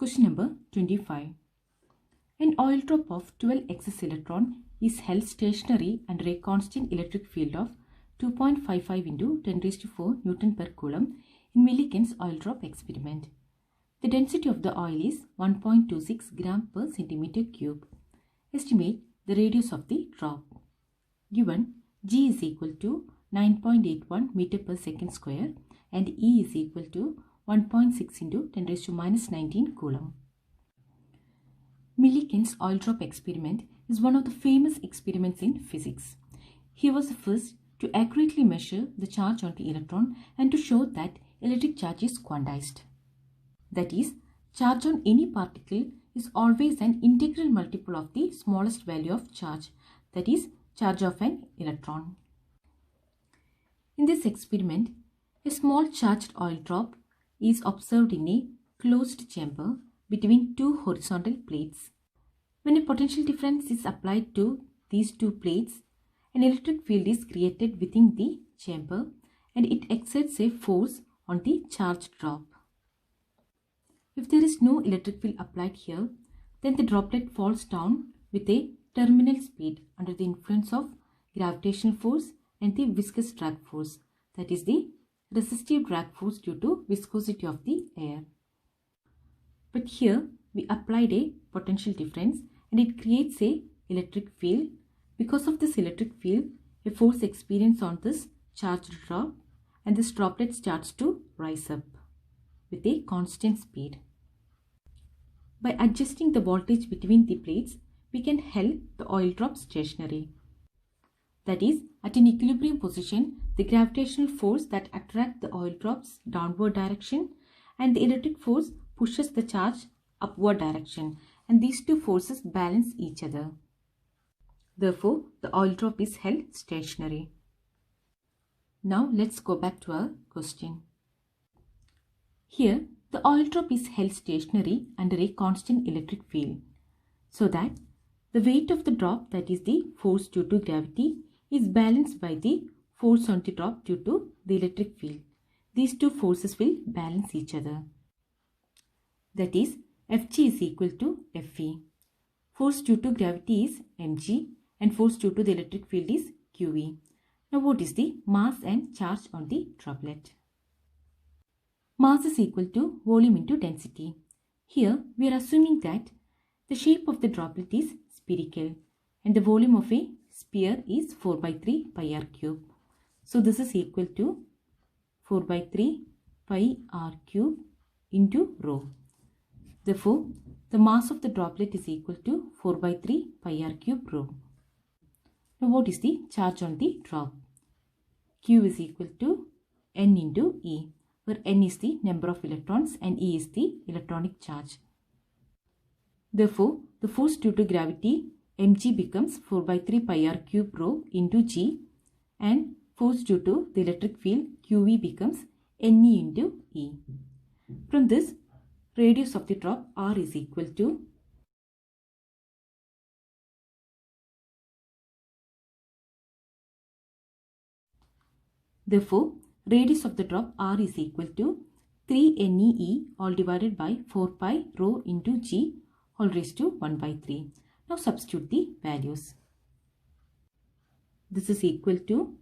Question number 25. An oil drop of 12 excess electron is held stationary under a constant electric field of 2.55 into 10 raised to 4 Newton per Coulomb in Millikan's oil drop experiment. The density of the oil is 1.26 gram per centimeter cube. Estimate the radius of the drop. Given G is equal to 9.81 meter per second square and E is equal to 1.6 into 10 raised to minus 19 Coulomb. Millikan's oil drop experiment is one of the famous experiments in physics. He was the first to accurately measure the charge on the electron and to show that electric charge is quantized. That is, charge on any particle is always an integral multiple of the smallest value of charge, that is, charge of an electron. In this experiment, a small charged oil drop is observed in a closed chamber between two horizontal plates. When a potential difference is applied to these two plates, an electric field is created within the chamber and it exerts a force on the charged drop. If there is no electric field applied here, then the droplet falls down with a terminal speed under the influence of gravitational force and the viscous drag force, that is the resistive drag force due to viscosity of the air. But here we applied a potential difference and it creates a electric field. Because of this electric field, a force experienced on this charged drop and this droplet starts to rise up with a constant speed. By adjusting the voltage between the plates, we can hold the oil drop stationary. That is, at an equilibrium position, the gravitational force that attracts the oil drops downward direction and the electric force pushes the charge upward direction, and these two forces balance each other. Therefore, the oil drop is held stationary. Now let's go back to our question. Here, the oil drop is held stationary under a constant electric field, so that the weight of the drop, that is the force due to gravity, is balanced by the force on the drop due to the electric field. These two forces will balance each other. That is, Fg is equal to Fe. Force due to gravity is mg and force due to the electric field is Qe. Now what is the mass and charge on the droplet? Mass is equal to volume into density. Here we are assuming that the shape of the droplet is spherical and the volume of a sphere is 4 by 3 pi r cube. So this is equal to 4 by 3 pi r cube into rho. Therefore, the mass of the droplet is equal to 4 by 3 pi r cube rho. Now what is the charge on the drop? Q is equal to N into E, where N is the number of electrons and E is the electronic charge. Therefore, the force due to gravity mg becomes 4 by 3 pi r cube rho into g, and force due to the electric field Qe becomes Ne into E. From this, radius of the drop r is equal to Therefore, radius of the drop r is equal to 3 NeE all divided by 4 pi rho into g all raised to 1 by 3. Now substitute the values. This is equal to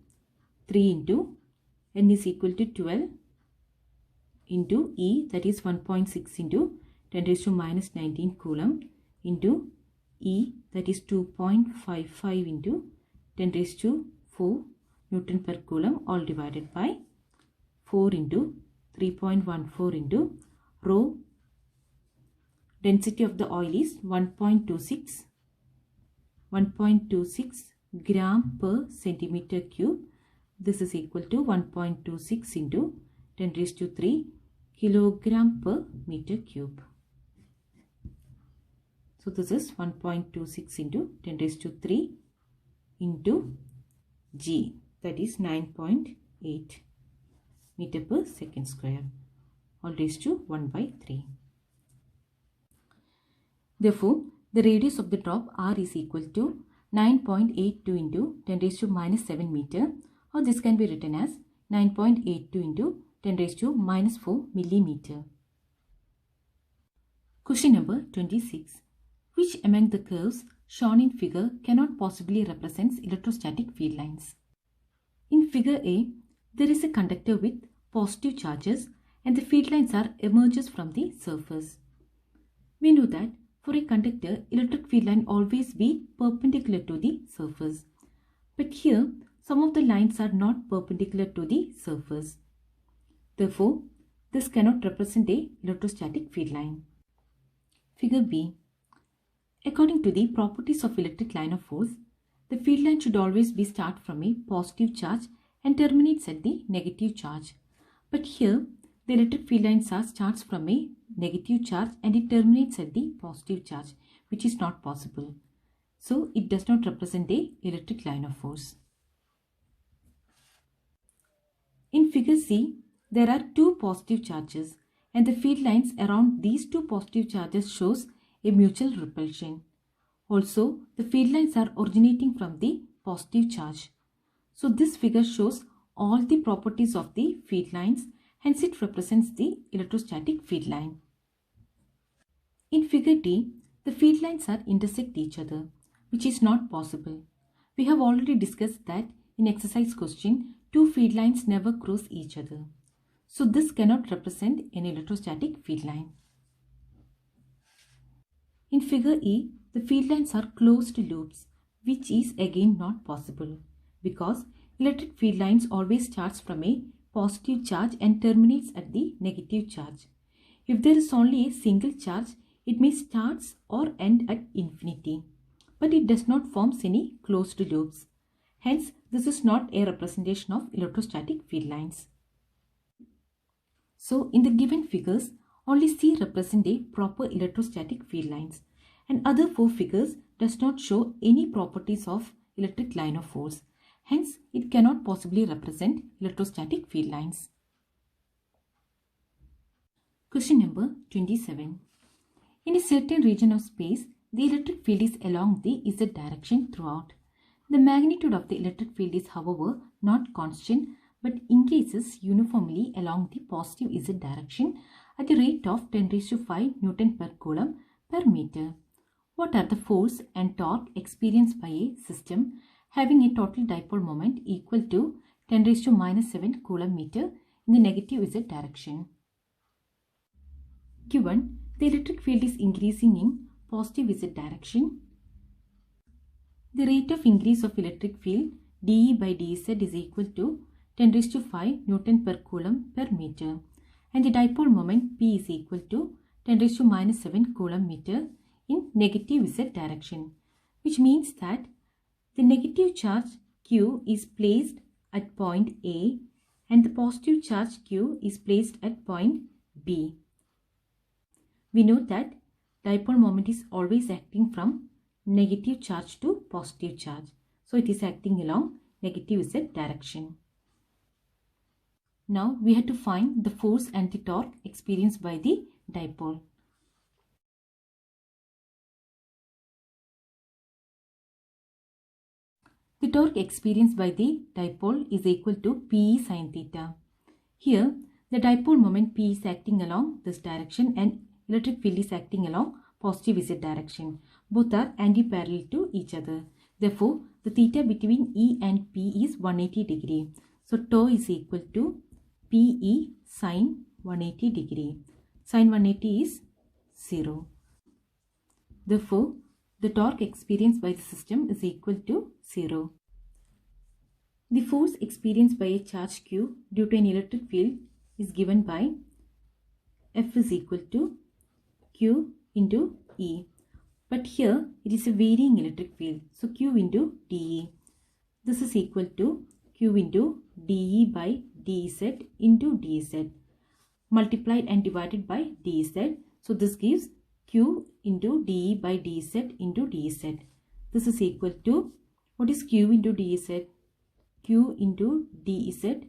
3 into N is equal to 12 into E, that is 1.6 into 10 raised to minus 19 Coulomb into E, that is 2.55 into 10 raised to 4 Newton per Coulomb all divided by 4 into 3.14 into rho. Density of the oil is 1.26 gram per centimeter cube. This is equal to 1.26 into 10 raised to 3 kilogram per meter cube. So this is 1.26 into 10 raised to 3 into G, that is 9.8 meter per second square all raised to 1 by 3. Therefore, the radius of the drop r is equal to 9.82 into 10 raised to minus 7 meter, or this can be written as 9.82 into 10 raised to minus 4 millimeter. Question number 26. Which among the curves shown in figure cannot possibly represent electrostatic field lines? In figure A, there is a conductor with positive charges and the field lines are emerges from the surface. We know that for a conductor, electric field line always be perpendicular to the surface. But here, some of the lines are not perpendicular to the surface. Therefore, this cannot represent a electrostatic field line. Figure B. According to the properties of electric line of force, the field line should always be start from a positive charge and terminates at the negative charge. But here, the electric field line starts from a negative charge and it terminates at the positive charge, which is not possible. So, it does not represent a electric line of force. In figure C, there are two positive charges and the field lines around these two positive charges shows a mutual repulsion. Also, the field lines are originating from the positive charge. So, this figure shows all the properties of the field lines, hence it represents the electrostatic field line. In figure D, the field lines are intersect each other, which is not possible. We have already discussed that in exercise question, two field lines never cross each other. So, this cannot represent an electrostatic field line. In figure E, the field lines are closed loops, which is again not possible because electric field lines always starts from a positive charge and terminates at the negative charge. If there is only a single charge, it may start or end at infinity, but it does not form any closed loops. Hence, this is not a representation of electrostatic field lines. So, in the given figures, only C represent a proper electrostatic field lines and other four figures does not show any properties of electric line of force. Hence, it cannot possibly represent electrostatic field lines. Question number 27. In a certain region of space, the electric field is along the Z direction throughout. The magnitude of the electric field is, however, not constant but increases uniformly along the positive Z direction at the rate of 10⁵ Newton per Coulomb per meter. What are the force and torque experienced by a system having a total dipole moment equal to 10⁻⁷ Coulomb meter in the negative Z direction? Given the electric field is increasing in positive Z direction, the rate of increase of electric field dE by dZ is equal to 10⁵ Newton per Coulomb per meter and the dipole moment P is equal to 10⁻⁷ Coulomb meter in negative Z direction, which means that the negative charge Q is placed at point A and the positive charge Q is placed at point B. We know that dipole moment is always acting from negative charge to positive charge. So, it is acting along negative Z direction. Now, we have to find the force and the torque experienced by the dipole. The torque experienced by the dipole is equal to P sin theta. Here, the dipole moment P is acting along this direction and electric field is acting along positive Z direction. Both are anti-parallel to each other. Therefore, the theta between E and P is 180 degree. So, tau is equal to PE sin 180 degree. Sin 180 is 0. Therefore, the torque experienced by the system is equal to 0. The force experienced by a charge Q due to an electric field is given by F is equal to Q into E. But here it is a varying electric field. So, Q into dE. This is equal to Q into dE by dZ into dZ multiplied and divided by dZ. So, this gives Q into dE by dZ into dZ. This is equal to, what is Q into dZ? Q into dZ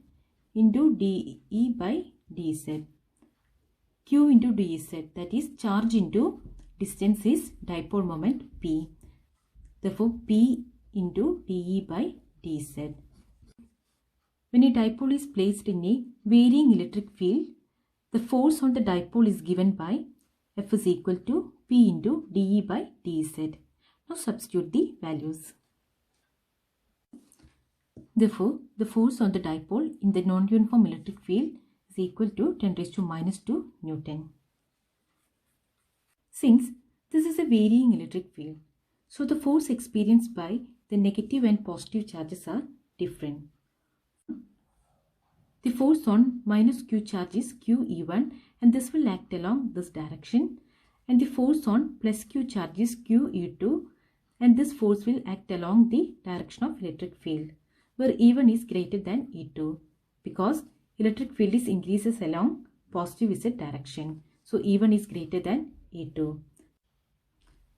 into dE by dZ. Q into dZ, that is charge into distance is dipole moment P. Therefore, P into dE by dZ. When a dipole is placed in a varying electric field, the force on the dipole is given by F is equal to P into dE by dZ. Now substitute the values. Therefore, the force on the dipole in the non-uniform electric field is equal to 10 raised to minus 2 Newton. Since this is a varying electric field, so the force experienced by the negative and positive charges are different. The force on minus Q charge is QE1 and this will act along this direction, and the force on plus Q charge is QE2 and this force will act along the direction of electric field, where E1 is greater than E2 because electric field is increases along positive Z direction. So E1 is greater than E2.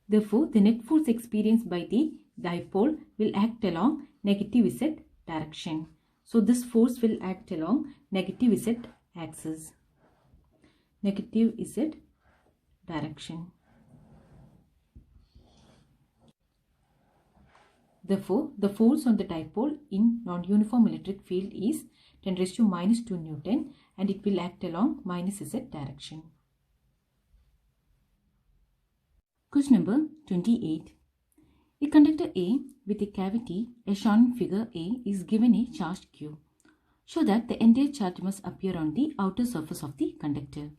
Therefore, the net force experienced by the dipole will act along negative Z direction. So this force will act along negative Z axis, negative Z direction. Therefore, the force on the dipole in non-uniform electric field is 10 raised to minus 2 Newton and it will act along minus Z direction. Question number 28. A conductor A with a cavity as shown in figure A is given a charge Q. Show that the entire charge must appear on the outer surface of the conductor.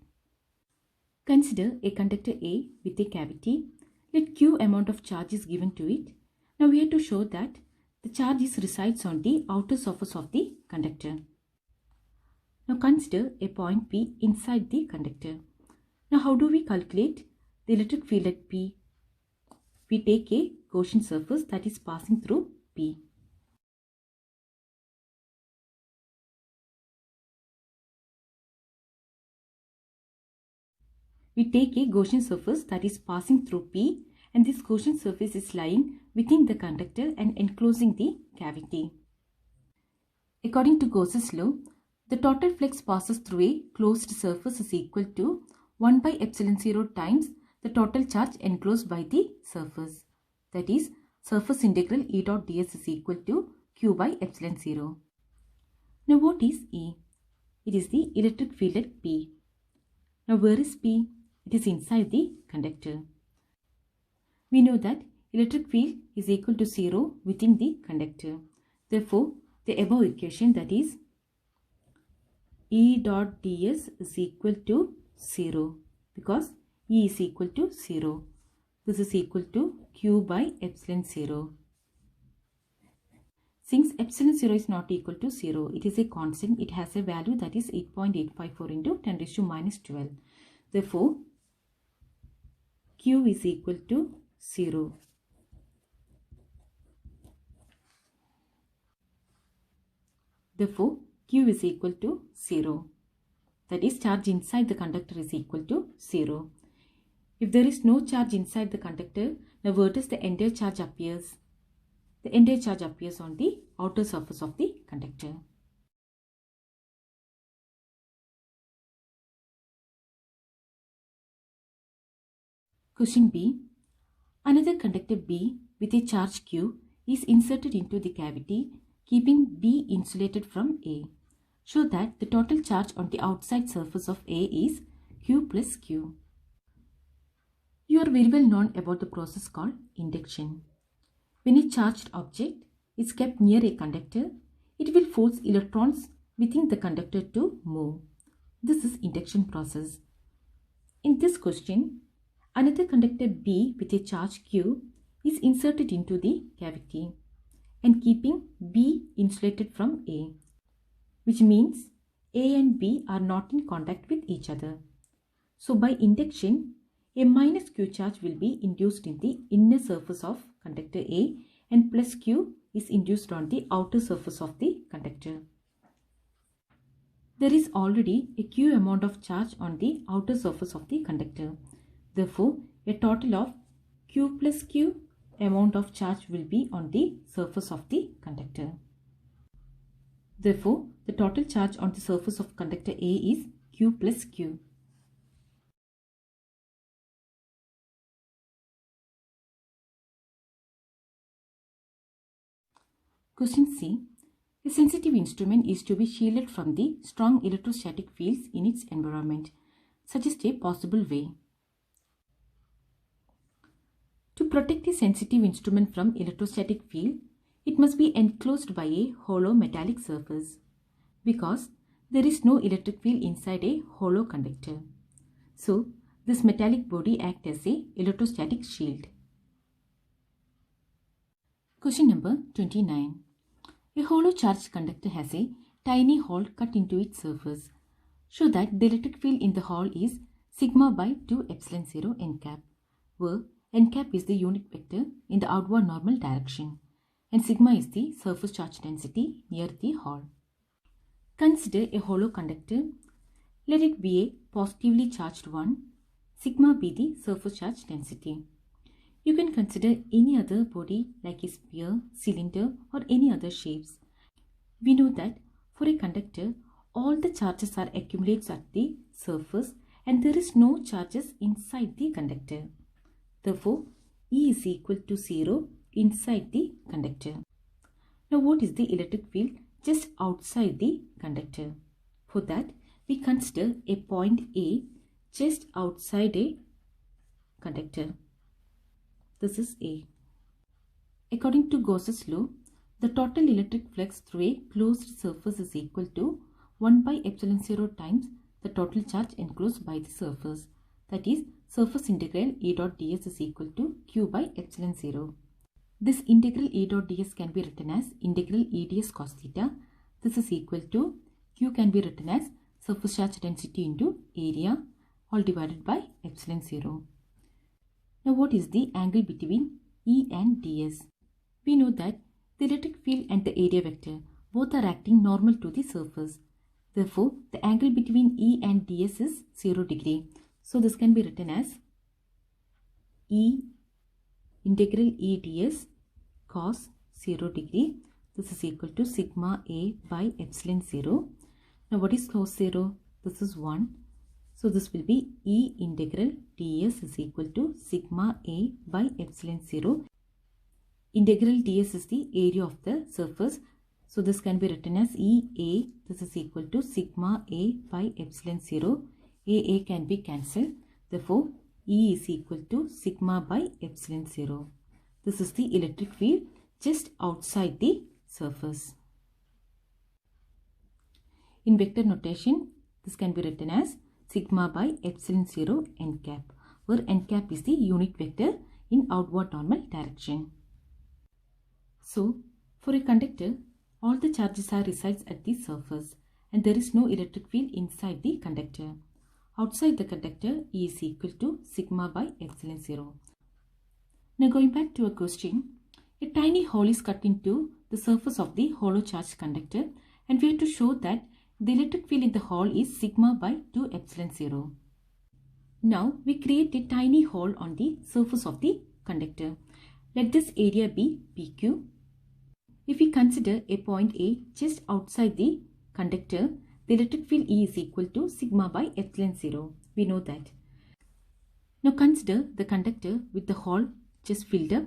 Consider a conductor A with a cavity. Let Q amount of charge is given to it. Now we have to show that the charge resides on the outer surface of the conductor. Now consider a point P inside the conductor. Now how do we calculate the electric field at P? We take a Gaussian surface that is passing through P. We take a Gaussian surface that is passing through P, and this Gaussian surface is lying within the conductor and enclosing the cavity. According to Gauss's law, the total flux passes through a closed surface is equal to 1 by epsilon 0 times the total charge enclosed by the surface. That is, surface integral E dot ds is equal to Q by epsilon 0. Now what is E? It is the electric field at P. Now where is P? It is inside the conductor. We know that electric field is equal to 0 within the conductor. Therefore, the above equation, that is E dot ds is equal to 0 because E is equal to 0. This is equal to Q by epsilon 0. Since epsilon 0 is not equal to 0, it is a constant. It has a value that is 8.854 into 10 raised to minus 12. Therefore, Q is equal to 0. Therefore, Q is equal to 0. That is, charge inside the conductor is equal to 0. If there is no charge inside the conductor, now where does the entire charge appears? The entire charge appears on the outer surface of the conductor. Question B. Another conductor B with a charge Q is inserted into the cavity, keeping B insulated from A. Show that the total charge on the outside surface of A is Q plus Q. You are very well known about the process called induction. When a charged object is kept near a conductor, it will force electrons within the conductor to move. This is induction process. In this question, another conductor B with a charge Q is inserted into the cavity and keeping B insulated from A, which means A and B are not in contact with each other. So by induction, a minus Q charge will be induced in the inner surface of conductor A and plus Q is induced on the outer surface of the conductor. There is already a Q amount of charge on the outer surface of the conductor. Therefore, a total of Q plus Q amount of charge will be on the surface of the conductor. Therefore, the total charge on the surface of conductor A is Q plus Q. Question C. A sensitive instrument is to be shielded from the strong electrostatic fields in its environment. Suggest a possible way. To protect a sensitive instrument from electrostatic field, it must be enclosed by a hollow metallic surface because there is no electric field inside a hollow conductor. So, this metallic body acts as a electrostatic shield. Question number 29. A hollow charged conductor has a tiny hole cut into its surface. Show that the electric field in the hole is sigma by 2 epsilon 0 n cap, where n cap is the unit vector in the outward normal direction and sigma is the surface charge density near the hole. Consider a hollow conductor. Let it be a positively charged one. Sigma be the surface charge density. You can consider any other body like a sphere, cylinder or any other shapes. We know that for a conductor, all the charges are accumulated at the surface and there is no charges inside the conductor. Therefore, E is equal to 0 inside the conductor. Now, what is the electric field just outside the conductor? For that, we consider a point A just outside a conductor. This is A. According to Gauss's law, the total electric flux through a closed surface is equal to 1 by epsilon 0 times the total charge enclosed by the surface. That is, surface integral E dot ds is equal to Q by epsilon 0. This integral E dot ds can be written as integral E ds cos theta. This is equal to Q can be written as surface charge density into area all divided by epsilon 0. Now, what is the angle between E and ds? We know that the electric field and the area vector both are acting normal to the surface. Therefore, the angle between E and ds is 0 degree. So, this can be written as E integral E ds cos 0 degree. This is equal to sigma A by epsilon 0. Now, what is cos 0? This is 1. So, this will be E integral ds is equal to sigma A by epsilon 0. Integral ds is the area of the surface. So, this can be written as EA. This is equal to sigma A by epsilon 0. A can be cancelled. Therefore, E is equal to sigma by epsilon 0. This is the electric field just outside the surface. In vector notation, this can be written as sigma by epsilon 0 n cap, where n cap is the unit vector in outward normal direction. So, for a conductor, all the charges are resides at the surface and there is no electric field inside the conductor. Outside the conductor, E is equal to sigma by epsilon 0. Now, going back to a question, a tiny hole is cut into the surface of the hollow charged conductor and we have to show that the electric field in the hole is sigma by 2 epsilon 0. Now, we create a tiny hole on the surface of the conductor. Let this area be PQ. If we consider a point A just outside the conductor, the electric field E is equal to sigma by epsilon 0. We know that. Now, consider the conductor with the hole just filled up.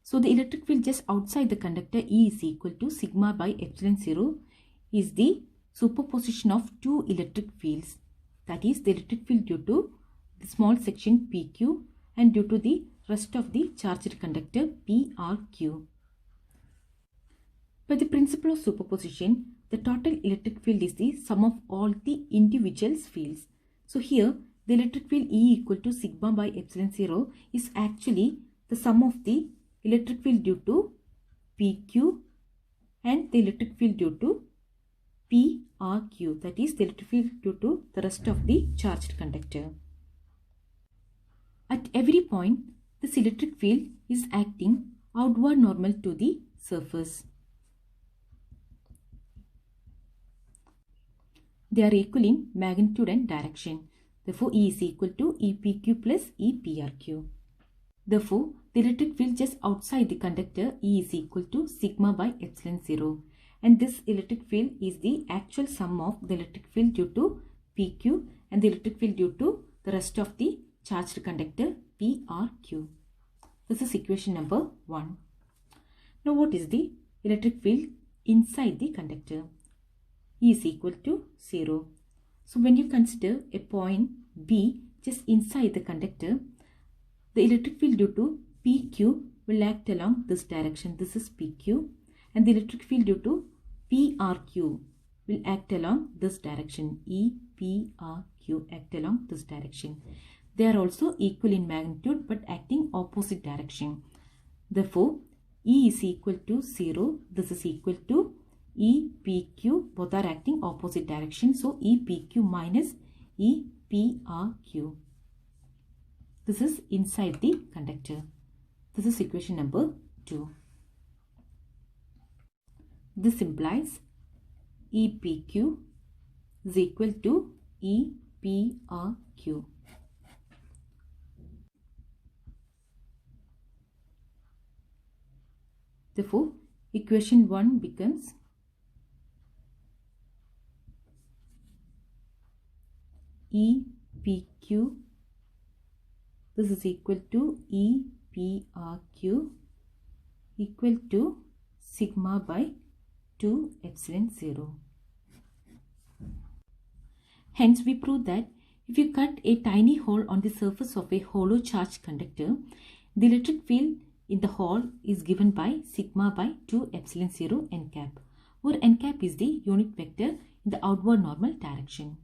So, the electric field just outside the conductor E is equal to sigma by epsilon 0 is the superposition of two electric fields. That is the electric field due to the small section PQ and due to the rest of the charged conductor PRQ. By the principle of superposition, the total electric field is the sum of all the individual fields. So here, the electric field E equal to sigma by epsilon 0 is actually the sum of the electric field due to PQ and the electric field due to PRQ. That is the electric field due to the rest of the charged conductor. At every point, this electric field is acting outward normal to the surface. They are equal in magnitude and direction. Therefore, E is equal to EPQ plus EPRQ. Therefore, the electric field just outside the conductor E is equal to sigma by epsilon 0. And this electric field is the actual sum of the electric field due to PQ and the electric field due to the rest of the charged conductor PRQ. This is equation number 1. Now, what is the electric field inside the conductor? E is equal to 0. So, when you consider a point B just inside the conductor, the electric field due to PQ will act along this direction. This is PQ, and the electric field due to PRQ will act along this direction. EPRQ act along this direction. They are also equal in magnitude but acting opposite direction. Therefore, E is equal to 0. This is equal to EPQ. Both are acting opposite direction. So, EPQ minus EPRQ. This is inside the conductor. This is equation number 2. This implies EPQ is equal to EPRQ. Therefore, equation 1 becomes EPQ. This is equal to EPRQ equal to sigma by 2 epsilon 0. Hence, we prove that if you cut a tiny hole on the surface of a hollow charged conductor, the electric field in the hole is given by sigma by 2 epsilon 0 n cap, where n cap is the unit vector in the outward normal direction.